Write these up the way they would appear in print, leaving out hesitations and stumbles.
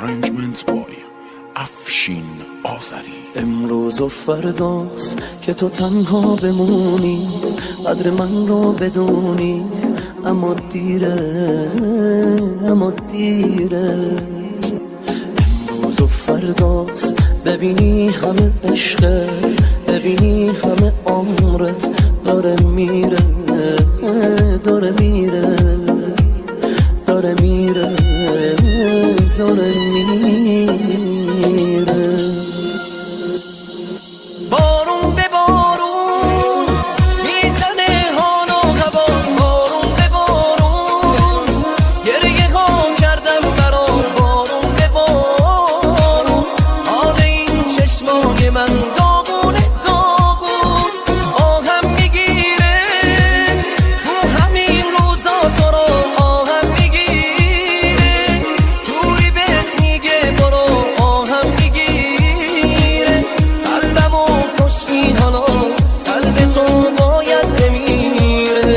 Arrangement by افشین آذری. امروز و فرداست که تو تنها بمونی، قدر من رو بدونی، اما دیره، اما دیره. امروز و فرداست ببینی همه عشقت، ببینی همه عمرت داره میره، داره میره، داره میره، داره میره. بارون به بارون میزنه حال و هوا، بارون به بارون گریه ها کردم برات، بارون به بارون حال این چشمای من داغونه داغون، آهم میگیره تو همین روزا تو رو، آهم میگیره جوری بهت میگه برو، آهم میگیره قلبمو کشتی حالا، قلب تو باید بمیره.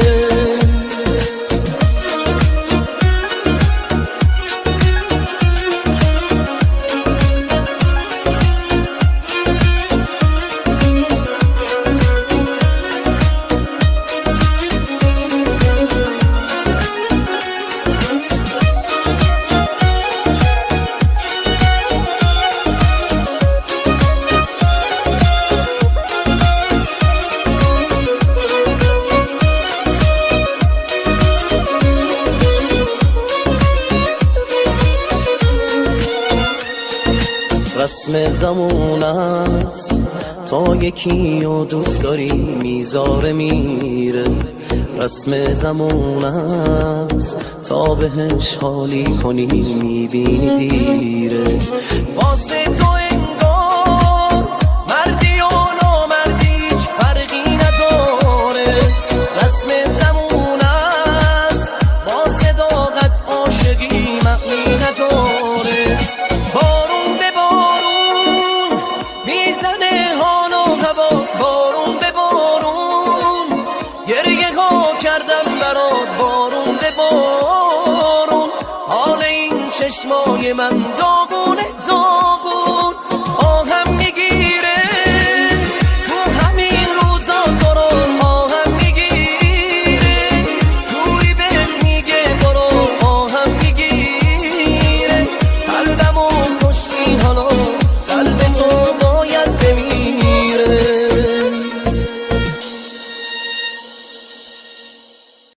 رسم زمون است تا یکی و دوست داری میذاره میره، رسم زمون است تا بهش حالی کنی میبینی دیره. واسه تو انگار مردی و نامردی هیچ فرقی نداره، رسم زمون است با صداقت عاشقی معنی نداره. بارون به بارون میزنه حال و هوا، بارون به بارون گریه ها کردم برات، بارون به بارون حال این چشمای من داغ